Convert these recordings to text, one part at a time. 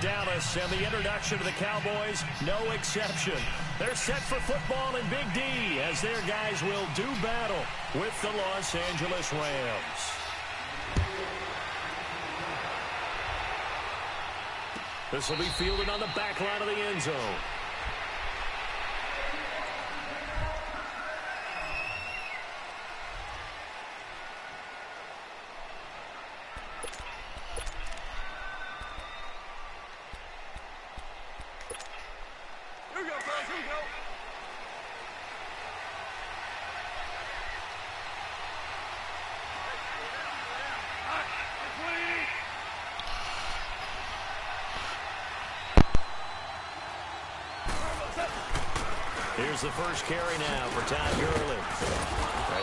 Dallas, and the introduction to the Cowboys, no exception. They're set for football in Big D as their guys will do battle with the Los Angeles Rams. This will be fielded on the back line of the end zone. Here's the first carry now for Todd Gurley.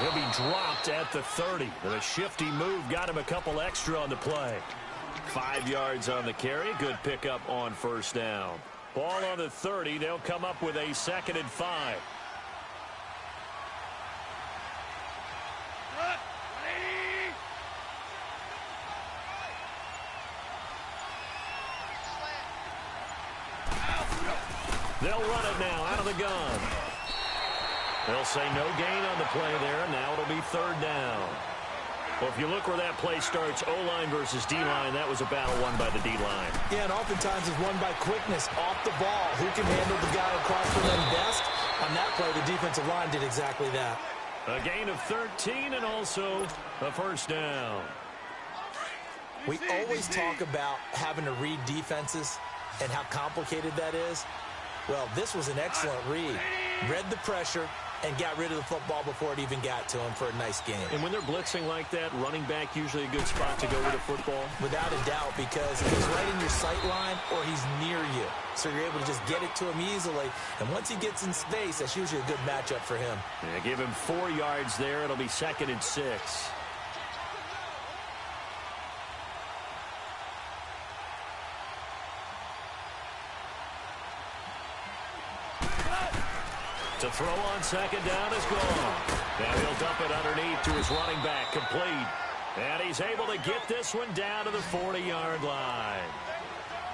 He'll be dropped at the 30. But a shifty move got him a couple extra on the play. 5 yards on the carry. Good pickup on first down. Ball on the 30. They'll come up with a 2nd and 5. They'll run it now out of the gun. They'll say no gain on the play there. Now it'll be 3rd down. Well, if you look where that play starts, O-line versus D-line, that was a battle won by the D-line. Yeah, and oftentimes it's won by quickness off the ball. Who can handle the guy across from them best? On that play, the defensive line did exactly that. A gain of 13 and also a 1st down. We always talk about having to read defenses and how complicated that is. Well, this was an excellent read. Read the pressure and got rid of the football before it even got to him for a nice game. And when they're blitzing like that, running back usually a good spot to go with the football? Without a doubt, because he's right in your sight line or he's near you. So you're able to just get it to him easily. And once he gets in space, that's usually a good matchup for him. Yeah, give him 4 yards there. It'll be 2nd and 6. To throw on 2nd down is gone. Now he'll dump it underneath to his running back, complete. And he's able to get this one down to the 40-yard line.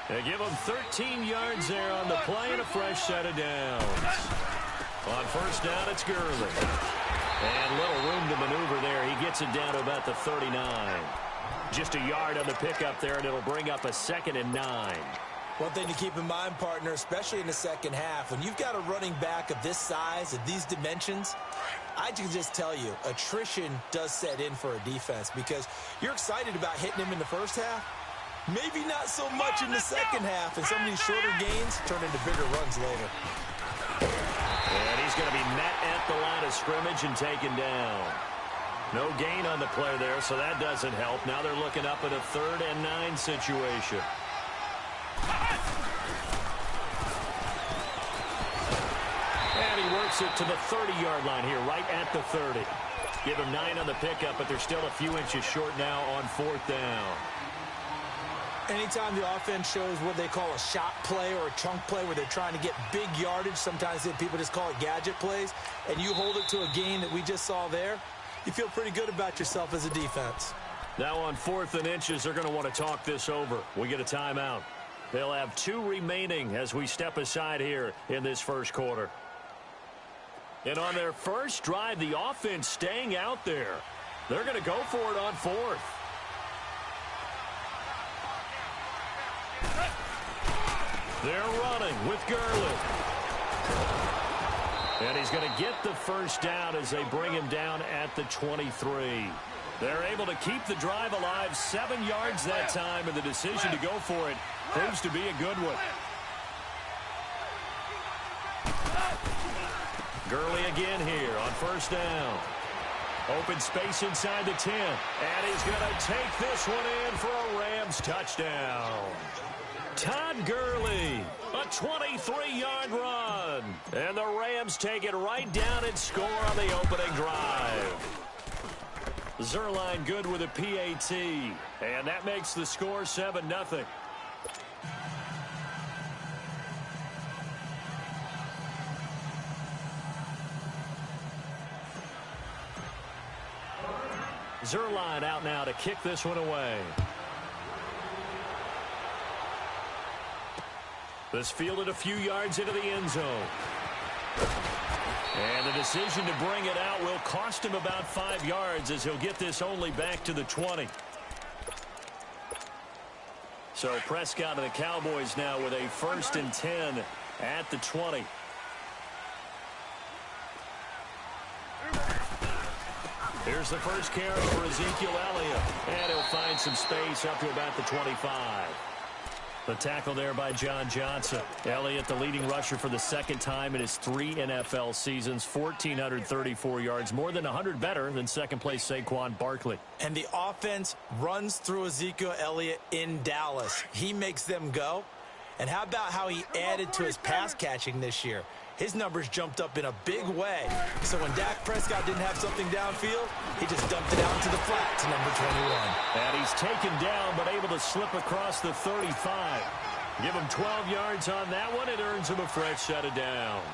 They give him 13 yards there on the play and a fresh set of downs. On 1st down, it's Gurley. And little room to maneuver there. He gets it down to about the 39. Just a yard on the pickup there, and it'll bring up a 2nd and 9. One thing to keep in mind, partner, especially in the second half, when you've got a running back of this size, of these dimensions, I can just tell you, attrition does set in for a defense because you're excited about hitting him in the first half. Maybe not so much in the second half, and some of these shorter gains turn into bigger runs later. And he's going to be met at the line of scrimmage and taken down. No gain on the play there, so that doesn't help. Now they're looking up at a 3rd and 9 situation. And he works it to the 30-yard line here, right at the 30. Give him 9 on the pickup, but they're still a few inches short now on 4th down. Anytime the offense shows what they call a shot play or a chunk play where they're trying to get big yardage, sometimes people just call it gadget plays, and you hold it to a gain that we just saw there, you feel pretty good about yourself as a defense. Now on 4th and inches, they're going to want to talk this over. We get a timeout. They'll have 2 remaining as we step aside here in this first quarter. And on their first drive, the offense staying out there. They're going to go for it on 4th. They're running with Gurley. And he's going to get the first down as they bring him down at the 23. They're able to keep the drive alive, 7 yards that time, and the decision to go for it proves to be a good one. Gurley again here on 1st down. Open space inside the 10. And he's going to take this one in for a Rams touchdown. Todd Gurley, a 23-yard run. And the Rams take it right down and score on the opening drive. Zerline good with a PAT. And that makes the score 7-0. Zerline out now to kick this one away. This fielded a few yards into the end zone. And the decision to bring it out will cost him about 5 yards as he'll get this only back to the 20. So Prescott and the Cowboys now with a 1st and 10 at the 20. Here's the first carry for Ezekiel Elliott. And he'll find some space up to about the 25. The tackle there by John Johnson. Elliott, the leading rusher for the 2nd time in his 3 NFL seasons. 1,434 yards, more than 100 better than 2nd place Saquon Barkley. And the offense runs through Ezekiel Elliott in Dallas. He makes them go. And how about how he added to his pass catching this year? His numbers jumped up in a big way. So when Dak Prescott didn't have something downfield, he just dumped it out into the flat to number 21. And he's taken down but able to slip across the 35. Give him 12 yards on that one. It earns him a fresh set of downs.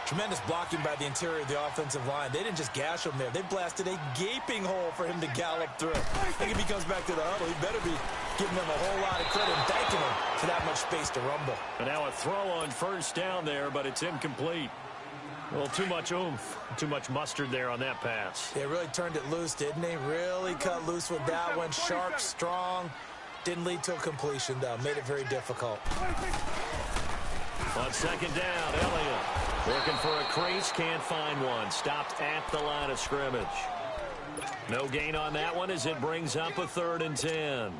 Tremendous blocking by the interior of the offensive line. They didn't just gash him there. They blasted a gaping hole for him to gallop through. I think if he comes back to the huddle, he better be giving them a whole lot of credit and thanking him for that much space to rumble. And now a throw on 1st down there, but it's incomplete. Well, too much oomph, too much mustard there on that pass. They really turned it loose, didn't they? Really cut loose with that one. Sharp, strong. Didn't lead to a completion, though. Made it very difficult. On 2nd down, Elliott looking for a crease, can't find one. Stopped at the line of scrimmage. No gain on that one as it brings up a 3rd and 10.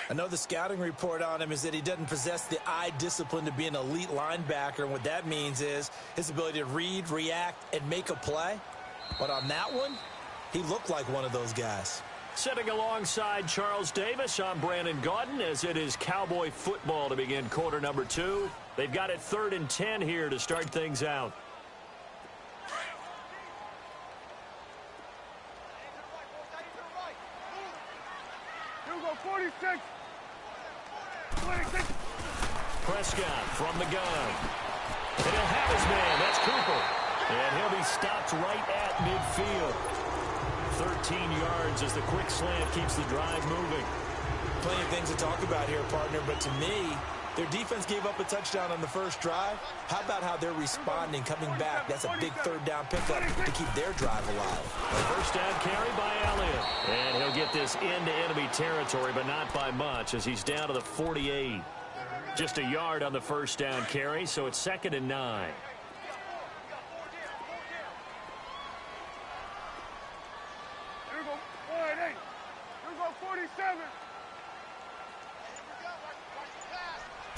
I know the scouting report on him is that he doesn't possess the eye discipline to be an elite linebacker. And what that means is his ability to read, react, and make a play. But on that one, he looked like one of those guys. Sitting alongside Charles Davis, I'm Brandon Gaudin as it is Cowboy football to begin quarter number 2. They've got it 3rd and 10 here to start things out. Here we go, 46. 26. Prescott from the gun. And he'll have his man. That's Cooper. And he'll be stopped right at midfield. 13 yards as the quick slant keeps the drive moving. Plenty of things to talk about here, partner, but to me, their defense gave up a touchdown on the first drive. How about how they're responding, coming back? That's a big 3rd down pickup to keep their drive alive. A 1st down carry by Elliott. And he'll get this into enemy territory, but not by much as he's down to the 48. Just a yard on the 1st down carry, so it's 2nd and 9. Here we go, 48. Here we go, 47.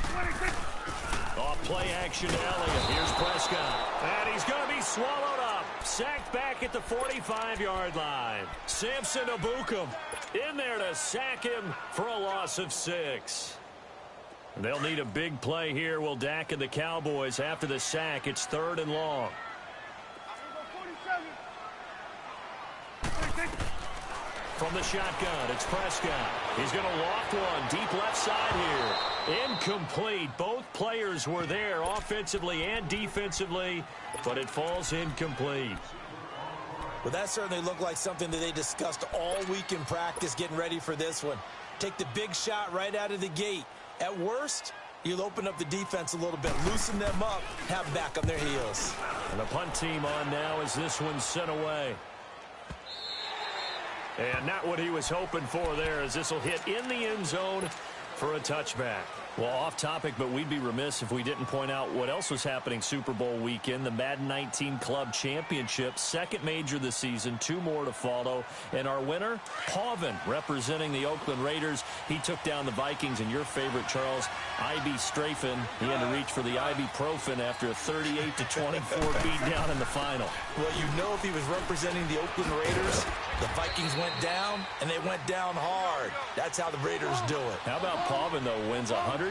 26. Off play action to Elliott. Here's Prescott. And he's going to be swallowed up. Sacked back at the 45-yard line. Samson Abukum in there to sack him for a loss of 6. They'll need a big play here, will Dak and the Cowboys. After the sack, it's 3rd and long. From the shotgun, it's Prescott. He's going to loft one deep left side here. Incomplete. Both players were there offensively and defensively, but it falls incomplete. Well, that certainly looked like something that they discussed all week in practice getting ready for this one. Take the big shot right out of the gate. At worst, you'll open up the defense a little bit, loosen them up, have them back on their heels. And the punt team on now as this one's sent away. And not what he was hoping for there as this will hit in the end zone for a touchback. Well, off topic, but we'd be remiss if we didn't point out what else was happening Super Bowl weekend. The Madden 19 Club Championship, 2nd major this season, 2 more to follow. And our winner, Pauvin, representing the Oakland Raiders. He took down the Vikings, and your favorite, Charles, Ivy Strafen. He had to reach for the ibuprofen after a 38-24 beatdown in the final. Well, you know if he was representing the Oakland Raiders, the Vikings went down, and they went down hard. That's how the Raiders do it. How about Pauvin, though, wins $100,000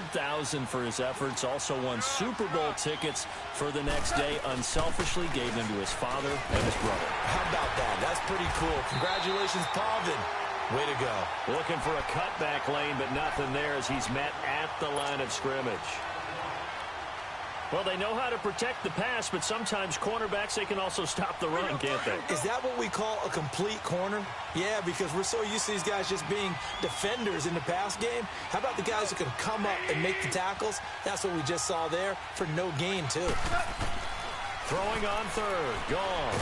for his efforts, also won Super Bowl tickets for the next day, unselfishly gave them to his father and his brother. How about that? That's pretty cool. Congratulations, Pauvin. Way to go. Looking for a cutback lane, but nothing there as he's met at the line of scrimmage. Well, they know how to protect the pass, but sometimes cornerbacks, they can also stop the run, can't they? Is that what we call a complete corner? Yeah, because we're so used to these guys just being defenders in the pass game. How about the guys who can come up and make the tackles? That's what we just saw there for no gain, too. Throwing on third. Gone.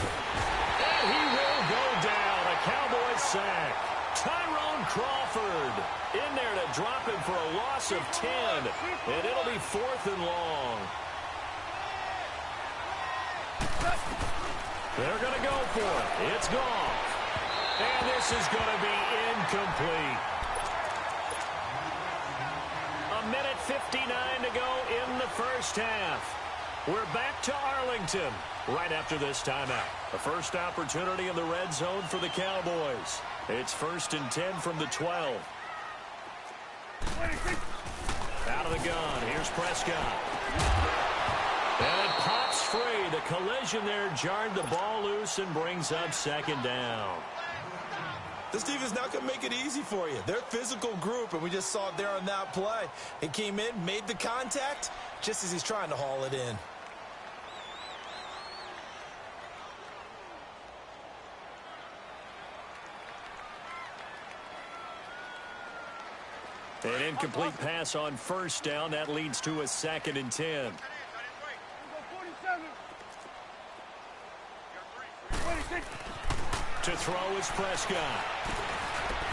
And he will go down. A Cowboys sack. Tyrone Crawford in there to drop him for a loss of 10. And it'll be 4th and long. They're going to go for it. It's gone. And this is going to be incomplete. A minute 59 to go in the first half. We're back to Arlington right after this timeout. The first opportunity in the red zone for the Cowboys. It's 1st and 10 from the 12. Out of the gun. Here's Prescott. And it pops free. The collision there jarred the ball loose and brings up 2nd down. This defense not going to make it easy for you. They're a physical group, and we just saw it there on that play. He came in, made the contact, just as he's trying to haul it in. An incomplete pass on 1st down. That leads to a 2nd and 10. To throw is Prescott.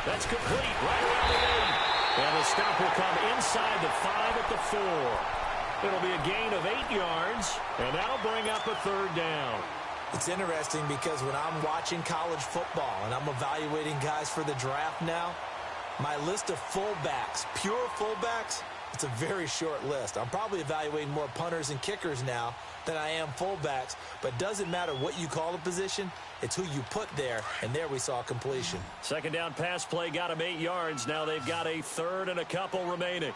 That's complete right around the 8. And the stop will come inside the 5 at the 4. It'll be a gain of 8 yards, and that'll bring up a 3rd down. It's interesting because when I'm watching college football and I'm evaluating guys for the draft now, my list of fullbacks, pure fullbacks, it's a very short list. I'm probably evaluating more punters and kickers now than I am fullbacks, but it doesn't matter what you call the position, it's who you put there, and there we saw completion. 2nd down pass play got him 8 yards. Now they've got a 3rd and a couple remaining.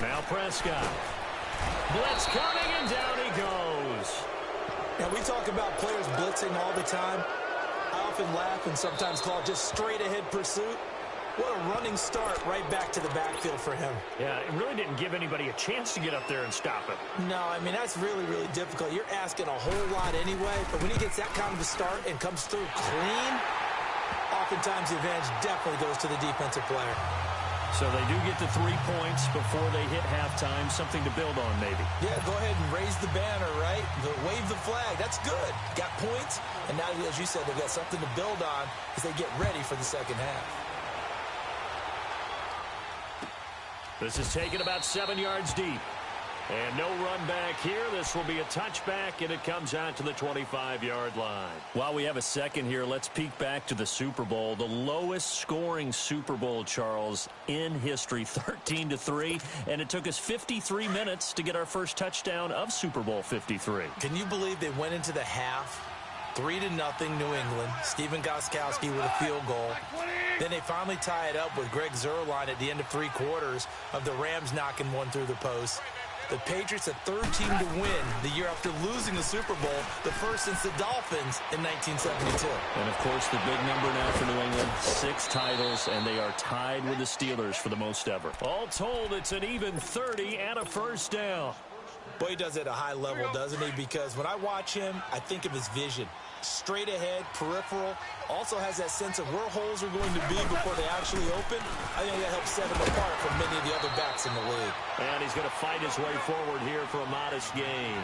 Now Prescott. Blitz coming, and down he goes. Now we talk about players blitzing all the time. I often laugh and sometimes call it just straight-ahead pursuit. What a running start right back to the backfield for him. Yeah, it really didn't give anybody a chance to get up there and stop it. No, I mean, that's really, really difficult. You're asking a whole lot anyway, but when he gets that kind of a start and comes through clean, oftentimes the advantage definitely goes to the defensive player. So they do get the 3 points before they hit halftime, something to build on maybe. Yeah, go ahead and raise the banner, right? Wave the flag. That's good. Got points, and now, as you said, they've got something to build on as they get ready for the second half. This is taken about 7 yards deep. And no run back here. This will be a touchback, and it comes out to the 25-yard line. While we have a second here, let's peek back to the Super Bowl. The lowest scoring Super Bowl, Charles, in history, 13-3. And it took us 53 minutes to get our first touchdown of Super Bowl 53. Can you believe they went into the half 3-0 New England? Stephen Gostkowski with a field goal. Then they finally tie it up with Greg Zuerlein at the end of 3 quarters of the Rams knocking one through the post. The Patriots, a third team to win the year after losing the Super Bowl, the first since the Dolphins in 1972. And, of course, the big number now for New England, 6 titles, and they are tied with the Steelers for the most ever. All told, it's an even 30 and a first down. Boy, he does it at a high level, doesn't he? Because when I watch him, I think of his vision. Straight ahead, peripheral, also has that sense of where holes are going to be before they actually open. I think that helps set him apart from many of the other backs in the league. And he's going to fight his way forward here for a modest gain.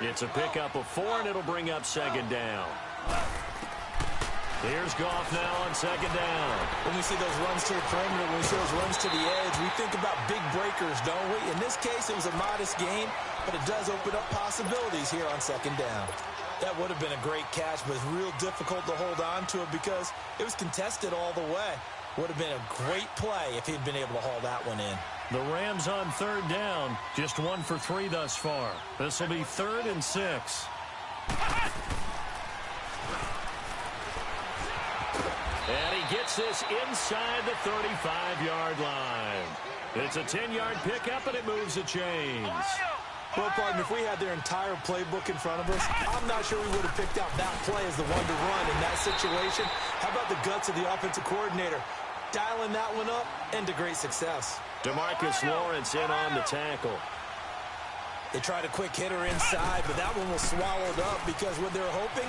It's a pickup of 4, and it'll bring up 2nd down. Here's Goff now on 2nd down. When we see those runs to the perimeter, when we see those runs to the edge, we think about big breakers, don't we? In this case, it was a modest gain, but it does open up possibilities here on 2nd down. That would have been a great catch, but it's real difficult to hold on to it because it was contested all the way. Would have been a great play if he'd been able to haul that one in. The Rams on 3rd down, just 1 for 3 thus far. This will be 3rd and 6. And he gets this inside the 35-yard line. It's a 10-yard pickup, and it moves the chains. Well, partner, if we had their entire playbook in front of us, I'm not sure we would have picked out that play as the one to run in that situation. How about the guts of the offensive coordinator? Dialing that one up into great success. DeMarcus Lawrence in on the tackle. They tried a quick hitter inside, but that one was swallowed up because what they're hoping,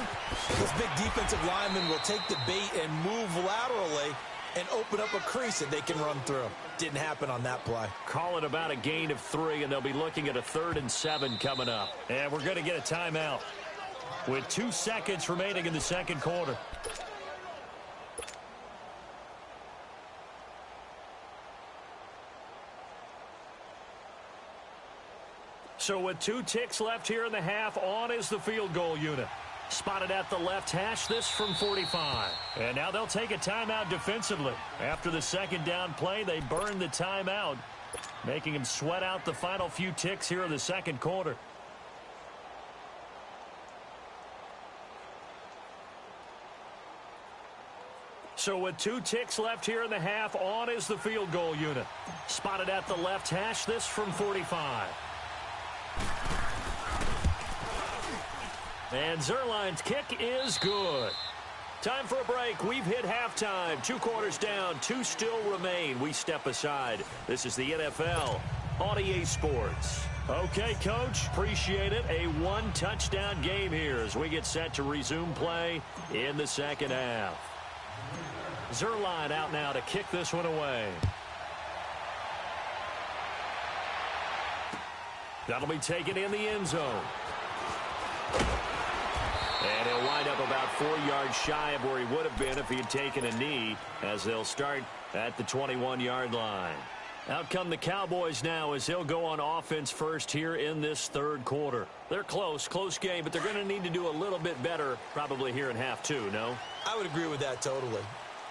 those big defensive linemen will take the bait and move laterally and open up a crease that they can run through. Didn't happen on that play. Call it about a gain of 3, and they'll be looking at a 3rd and 7 coming up. And we're going to get a timeout with 2 seconds remaining in the second quarter. So with 2 ticks left here in the half, on is the field goal unit. Spotted at the left hash, this from 45. And now they'll take a timeout defensively. After the second down play, they burn the timeout, making them sweat out the final few ticks here in the second quarter. So with 2 ticks left here in the half, on is the field goal unit. Spotted at the left hash, this from 45. And Zerline's kick is good. Time for a break. We've hit halftime. 2 quarters down. 2 still remain. We step aside. This is the NFL on EA Sports. Okay, Coach. Appreciate it. A 1-touchdown game here as we get set to resume play in the second half. Zerline out now to kick this one away. That'll be taken in the end zone. And he'll wind up about 4 yards shy of where he would have been if he had taken a knee, as they'll start at the 21-yard line. Out come the Cowboys now as they'll go on offense first here in this third quarter. They're close game, but they're going to need to do a little bit better probably here in half 2, no? I would agree with that totally.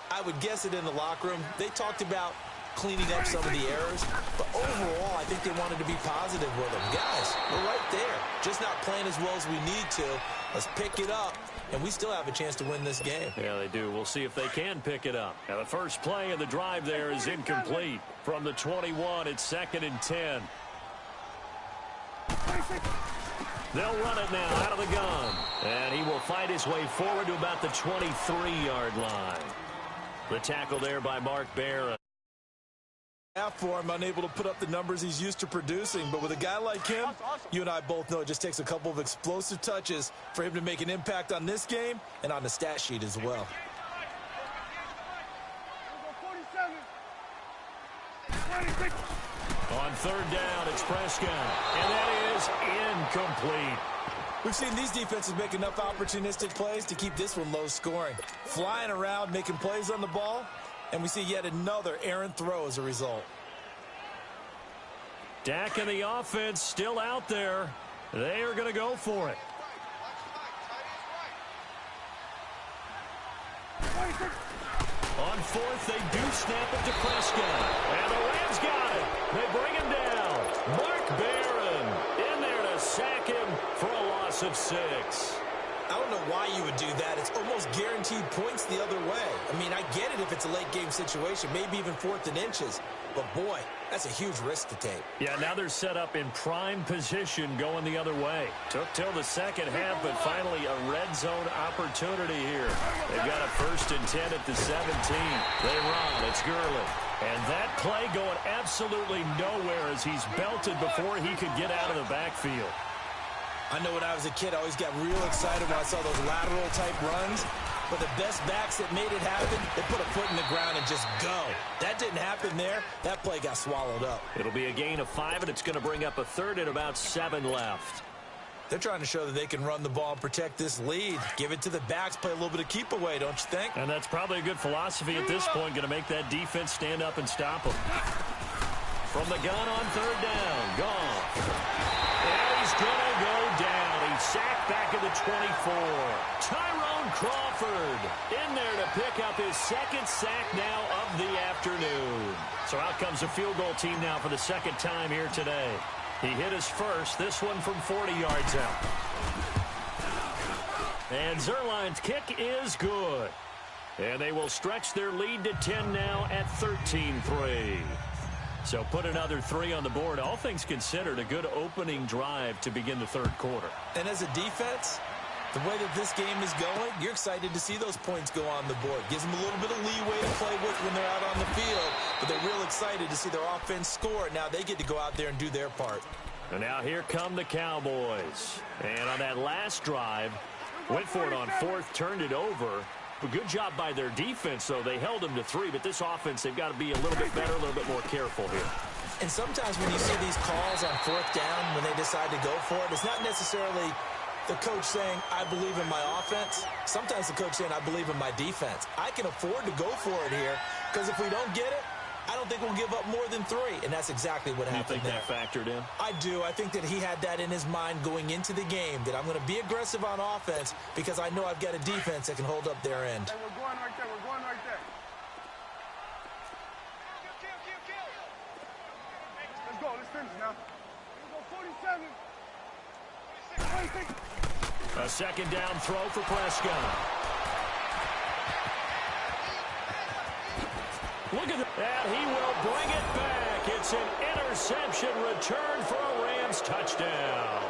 I would guess it in the locker room. They talked about cleaning up some of the errors, but overall, I think they wanted to be positive with them. Guys, we're right there. Just not playing as well as we need to. Let's pick it up, and we still have a chance to win this game. Yeah, they do. We'll see if they can pick it up. Now, the first play of the drive there is incomplete. From the 21, it's 2nd and 10. They'll run it now out of the gun, and he will fight his way forward to about the 23-yard line. The tackle there by Mark Barron. For him, unable to put up the numbers he's used to producing, but with a guy like him, you and I both know it just takes a couple of explosive touches for him to make an impact on this game and on the stat sheet as well. On 3rd down, it's Prescott, and that is incomplete. We've seen these defenses make enough opportunistic plays to keep this one low scoring. Flying around, making plays on the ball, and we see yet another errant throw as a result. Dak and the offense still out there. They are going to go for it. On 4th, they do snap it to Prescott. And the Rams got it. They bring him down. Mark Barron in there to sack him for a loss of 6. I don't know why you would do that. It's almost guaranteed points the other way. I mean, I get it if it's a late game situation, maybe even 4th and inches. But, boy, that's a huge risk to take. Yeah, now they're set up in prime position going the other way. Took till the second half, but finally a red zone opportunity here. They've got a 1st and 10 at the 17. They run. It's Gurley. And that play going absolutely nowhere as he's belted before he could get out of the backfield. I know when I was a kid, I always got real excited when I saw those lateral-type runs. But the best backs that made it happen, they put a foot in the ground and just go. That didn't happen there. That play got swallowed up. It'll be a gain of 5, and it's going to bring up a 3rd and about 7 left. They're trying to show that they can run the ball and protect this lead. Give it to the backs, play a little bit of keep away, don't you think? And that's probably a good philosophy at this point, going to make that defense stand up and stop them. From the gun on 3rd down, gone. And he's going to go down. He's sacked back at the 24. Tyrone Crawford in there to pick up his 2nd sack now of the afternoon. So out comes the field goal team now for the 2nd time here today. He hit his first, this one from 40 yards out. And Zerline's kick is good. And they will stretch their lead to 10 now at 13-3. So put another 3 on the board. All things considered, a good opening drive to begin the 3rd quarter. And as a defense, The way that this game is going, you're excited to see those points go on the board. Gives them a little bit of leeway to play with when they're out on the field, but they're real excited to see their offense score. Now they get to go out there and do their part. And now here come the Cowboys. And on that last drive, went for it on fourth, turned it over. A good job by their defense, though. They held them to 3, but this offense, they've got to be a little bit better, a little bit more careful here. And sometimes when you see these calls on fourth down, when they decide to go for it, it's not necessarily the coach saying, I believe in my offense. Sometimes the coach saying, I believe in my defense. I can afford to go for it here because if we don't get it, I don't think we'll give up more than 3. And that's exactly what happened there. You think that factored in? I do. I think that he had that in his mind going into the game, that I'm going to be aggressive on offense because I know I've got a defense that can hold up their end. Hey, we're going right there. We're going right there. Let's go. Let's finish now. Let's go 47. 26. A second down throw for Prescott. Look at that. He will bring it back. It's an interception return for a Rams touchdown.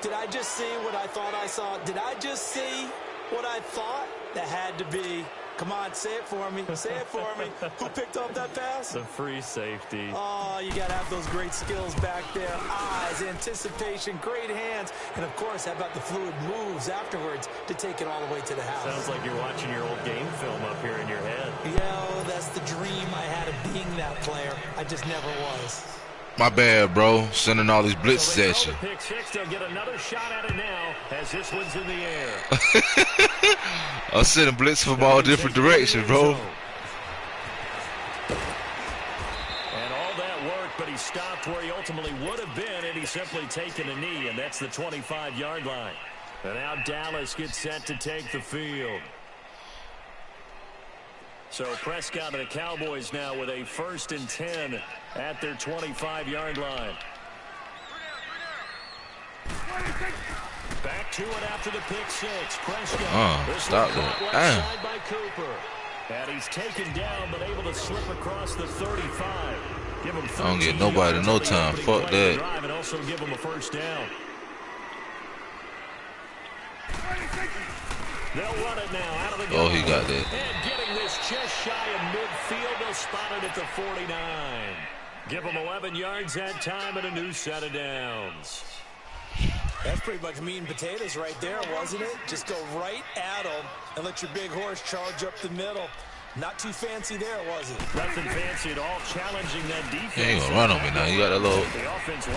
Did I just see what I thought I saw? Did I just see what I thought? That had to be. Come on, say it for me. Say it for me. Who picked up that pass? The free safety. Oh, you got to have those great skills back there. Eyes, anticipation, great hands. And, of course, how about the fluid moves afterwards to take it all the way to the house? Sounds like you're watching your old game film up here in your head. Yo, that's the dream I had of being that player. I just never was. My bad, bro. Sending all these blitz So at you. Pick 6. They'll get another shot at it now as this one's in the air. I'm sending blitz from all different directions, bro. And all that work, but he stopped where he ultimately would have been, and he's simply taken a knee, and that's the 25-yard line. And now Dallas gets set to take the field. So Prescott and the Cowboys now with a 1st and 10 at their 25-yard line. Back to it after the pick 6. Prescott. Stop that. Damn. By Cooper. And he's taken down, but able to slip across the 35. Give him I don't get nobody no time. Fuck that. And also give him a 1st down. They'll run it now out of the Oh, he got that. And getting this just shy of midfield. They'll spot it at the 49. Give them 11 yards that time and a new set of downs. That's pretty much meat and potatoes right there, wasn't it? Just go right at them and let your big horse charge up the middle. Not too fancy there, was it? Nothing fancy at all, challenging that defense. He ain't gonna run on me now. You got that little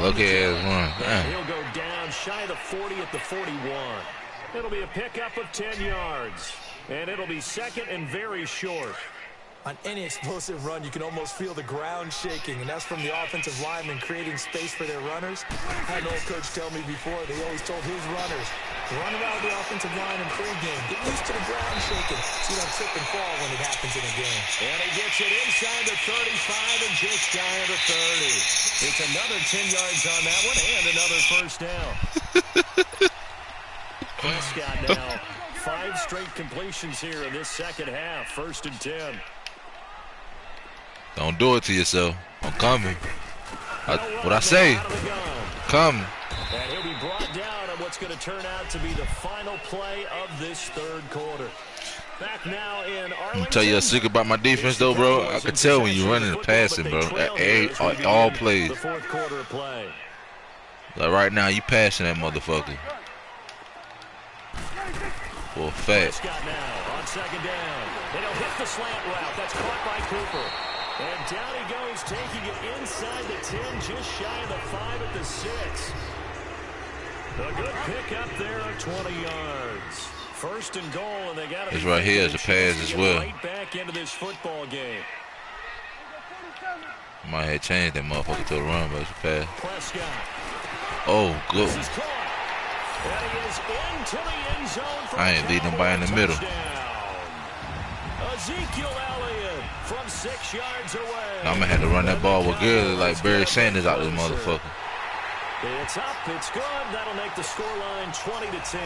lucky-ass run. He'll go down shy of the 40 at the 41. It'll be a pickup of 10 yards. And it'll be 2nd and very short. On any explosive run, you can almost feel the ground shaking, and that's from the offensive linemen creating space for their runners. I had an old coach tell me before, they always told his runners, run around the offensive line in pregame. Get used to the ground shaking so you don't trip and fall when it happens in a game. And he gets it inside the 35 and just shy of the 30. It's another 10 yards on that one and another 1st down. Prescott now 5 straight completions here in this 2nd half. 1st and 10. Don't do it to yourself. I'm coming. What I say? Coming. And he'll be brought down on what's going to turn out to be the final play of this 3rd quarter. Back now in Arlington. I'm tell you a secret about my defense, though, bro. I can tell when you're running and passing, bro. At all plays. The 4th quarter of play. Like right now, you passing that motherfucker. For a fact. Prescott now on 2nd down. And he'll hit the slant route. That's caught by Cooper. And down he goes, taking it inside the 10, just shy of the 5 at the 6. A good pick up there of 20 yards. 1st and goal, and they got it. It's right here as a pass as well. Right back into this football game. Might have changed that motherfucker to a run, but it's a pass. Prescott. Oh, good. This is caught. And he is into the end zone for I ain't leading nobody in the middle. Ezekiel Elliott from 6 yards away. I'm gonna have to run that ball with Gurley like Barry Sanders out this motherfucker. It's up, it's good. That'll make the scoreline 20-10.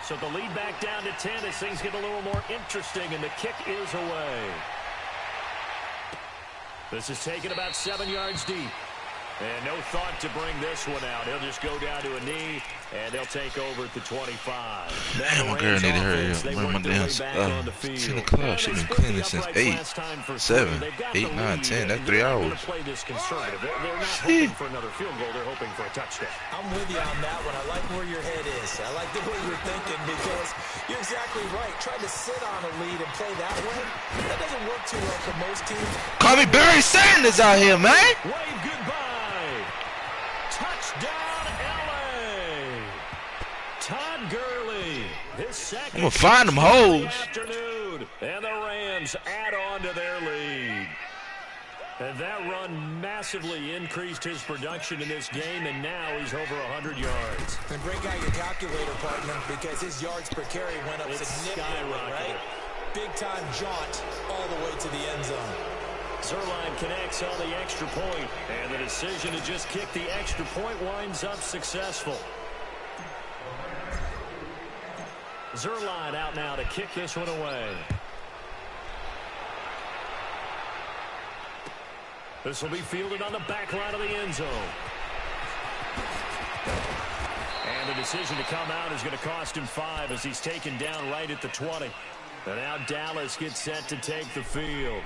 So the lead back down to 10 as things get a little more interesting, and the kick is away. This is taken about 7 yards deep. And no thought to bring this one out. He'll just go down to a knee, and they'll take over at the 25. Damn, my girl need to hurry up. Run my damn 10 o'clock. She been cleaning since 8, 7, 8, 9, 10. That's 3 hours. They're not hoping for another field goal. They're hoping for a touchdown. I'm with you on that one. I like where your head is. I like the way you're thinking because you're exactly right. Trying to sit on a lead and play that way, that doesn't work too well for most teams. Call me Barry Sanders out here, man. Wave goodbye. Touchdown, L.A. Todd Gurley. His second. I'm going to find them holes. Afternoon, and the Rams add on to their lead. And that run massively increased his production in this game, and now he's over 100 yards. And break out your calculator, partner, because his yards per carry went up significantly, right? Big-time jaunt all the way to the end zone. Zuerlein connects on the extra point, and the decision to just kick the extra point winds up successful. Zuerlein out now to kick this one away. This will be fielded on the back line of the end zone. And the decision to come out is going to cost him 5 as he's taken down right at the 20. And now Dallas gets set to take the field.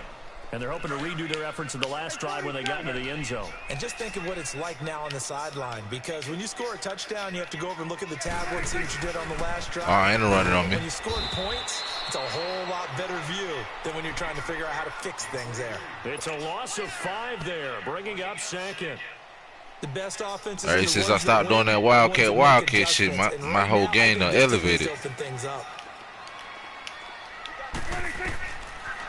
And they're hoping to redo their efforts in the last drive when they got into the end zone. And just think of what it's like now on the sideline, because when you score a touchdown, you have to go over and look at the tablet and see what you did on the last drive. Oh, I ain't running on me. When you scored points, it's a whole lot better view than when you're trying to figure out how to fix things there. It's a loss of 5 there, bringing up second. The best offense is Hey, since I stopped doing that WildCat shit, my whole game done elevated.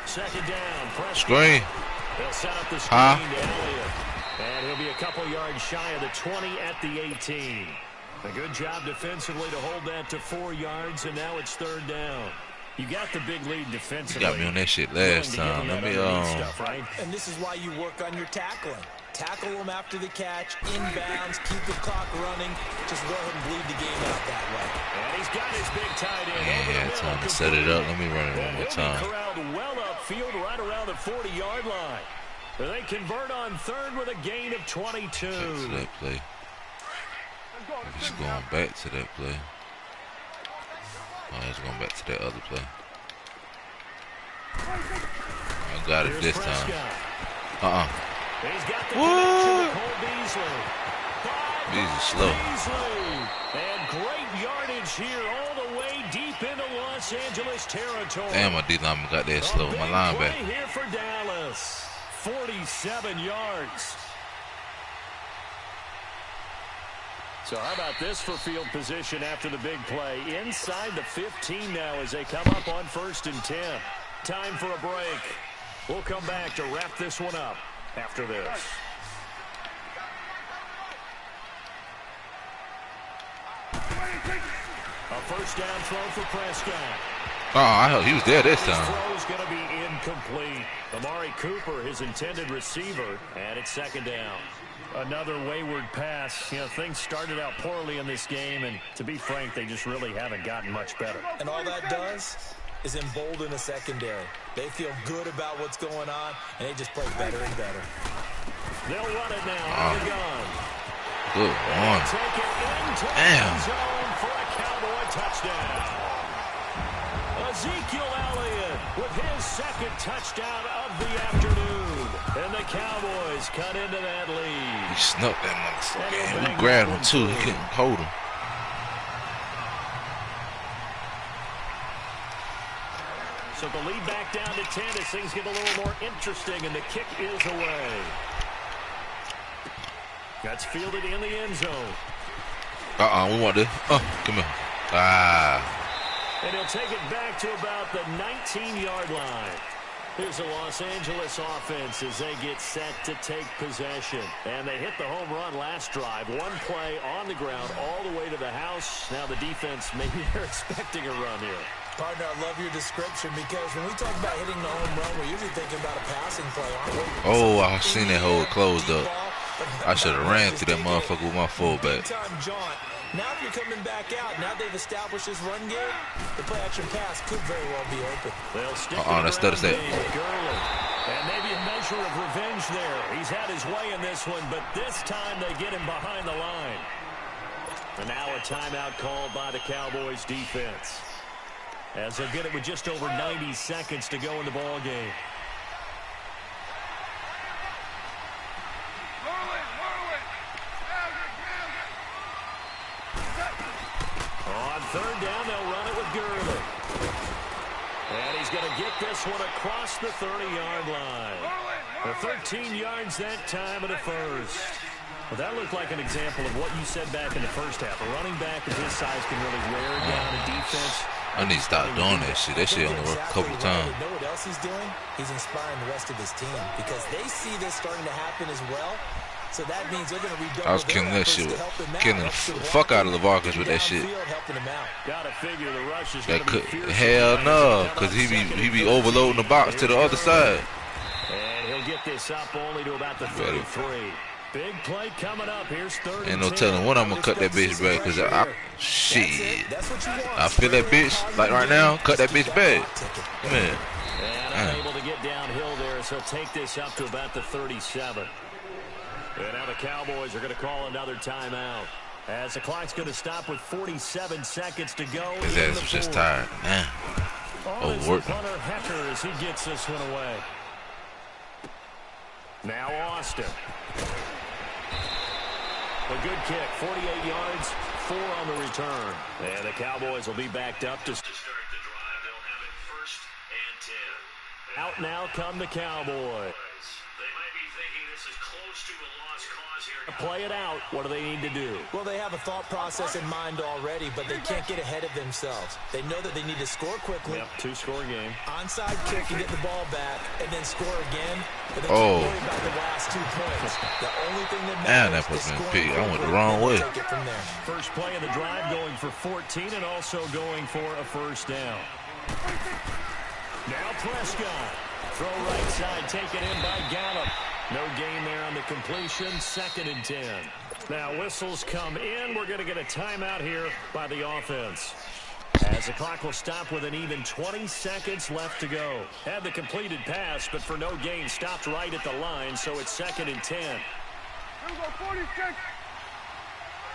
Second down. Screen. They'll set up the screen to Elliott. And he'll be a couple yards shy of the 20 at the 18. A good job defensively to hold that to 4 yards, and now it's 3rd down. You got the big lead defensively. You got me on that shit last time. Let me stuff, right? And this is why you work on your tackling. Tackle them after the catch, inbounds, keep the clock running. Just go ahead and bleed the game out that way. And he's got his big tight end. Man, he had time to set it up. Let me run it one more time. Corralled well upfield right around the 40-yard line. And they convert on 3rd with a gain of 22. Back to that play. He's going back to that play. Oh, he's going back to that other play. I got it this time. He's got the connection to Cole Beasley. Beasley's slow. And great yardage here all the way deep into Los Angeles territory. Damn, my D-lineman got that slow. My linebacker. Here for Dallas. 47 yards. So how about this for field position after the big play? Inside the 15 now as they come up on 1st and 10. Time for a break. We'll come back to wrap this one up after this. A first down throw for Prescott. Oh, he was there this time. His throw is going to be incomplete. Amari Cooper, his intended receiver, and it's 2nd down. Another wayward pass. You know, things started out poorly in this game, and to be frank, they just really haven't gotten much better. And all that does is embolden a secondary. They feel good about what's going on, and they just play better and better. They'll run it now on the gun. Good one. Take it into the Damn. zone for a Cowboy touchdown. Ezekiel Elliott with his 2nd touchdown of the afternoon. And the Cowboys cut into that lead. He snuck that motherfucker. We grabbed him too. He couldn't hold him. So the lead back down to 10 as things get a little more interesting, and the kick is away. That's fielded in the end zone. We want this. Come here. And he'll take it back to about the 19-yard line. Here's the Los Angeles offense as they get set to take possession. And they hit the home run last drive. One play on the ground all the way to the house. Now the defense, maybe they're expecting a run here. Partner, I love your description because when we talk about hitting the home run, we're usually thinking about a passing play, aren't we? Oh, I seen that hole closed up. I should have ran through that motherfucker with my fullback. Now if you're coming back out, now they've established this run game, the play-action pass could very well be open. They'll stick Let's do this. Gurley. And maybe a measure of revenge there. He's had his way in this one, but this time they get him behind the line. And now a timeout called by the Cowboys defense, as they'll get it with just over 90 seconds to go in the ball game. On third down, they'll run it with Gurley. And he's going to get this one across the 30-yard line. For 13 yards that time of the first. Well, that looked like an example of what you said back in the first half. A running back of his size can really wear down a defense. I need to stop doing that shit. That shit only worked a couple of times. You know what else he's doing? He's inspiring the rest of his team because they see this starting to happen as well. So that means they're going to redouble. I was killing that shit. Killing the fuck out of LaVarcus with that shit. Gotta figure the rush is going to be fierce. Hell no, because he be overloading the box to the other side. And he'll get this up only to about the 33. Big play coming up. Here's third. Ain't no telling when I'm gonna cut that bitch back, cause shit. I feel that bitch like right now. Cut that bitch back, man. And unable to get downhill there, so take this up to about the 37. And now the Cowboys are going to call another timeout, as the clock's going to stop with 47 seconds to go. His ass was just tired, man. Overworked. Hecker as he gets this one away. Now Austin. A good kick, 48 yards, 4 on the return. And the Cowboys will be backed up to start the drive. They'll have it 1st and 10. Out now come the Cowboys. They might be thinking this is close to a lost cause here. To play it out, what do they need to do? Well, they have a thought process in mind already, but they can't get ahead of themselves. They know that they need to score quickly. Yep, 2-score game. Onside kick and get the ball back, and then score again. But they can't worry about the last 2 points. The only thing that matters is scoring. I went the wrong way. Take it from there. First play of the drive going for 14 and also going for a first down. Now Prescott. Throw right side, taken in by Gallup. No gain there on the completion, 2nd and 10. Now whistles come in. We're going to get a timeout here by the offense, as the clock will stop with an even 20 seconds left to go. Had the completed pass, but for no gain, stopped right at the line, so it's 2nd and 10. Here we go, 46.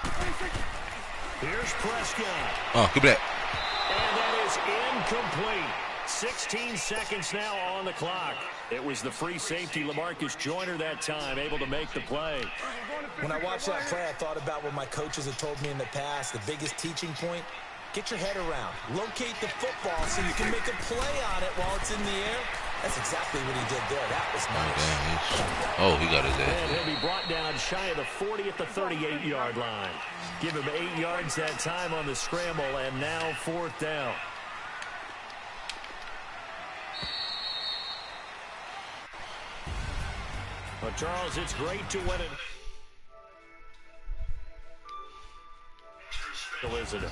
46. Here's Prescott. Oh, give me that. And that is incomplete. 16 seconds now on the clock. It was the free safety, LaMarcus Joyner, that time, able to make the play. When I watched that play, I thought about what my coaches have told me in the past. The biggest teaching point, get your head around. Locate the football so you can make a play on it while it's in the air. That's exactly what he did there. That was nice. Oh, he got his ass. And he'll be brought down shy of the 40 at the 38-yard line. Give him 8 yards that time on the scramble, and now 4th down. Well, Charles, it's great to win it. Isn't it?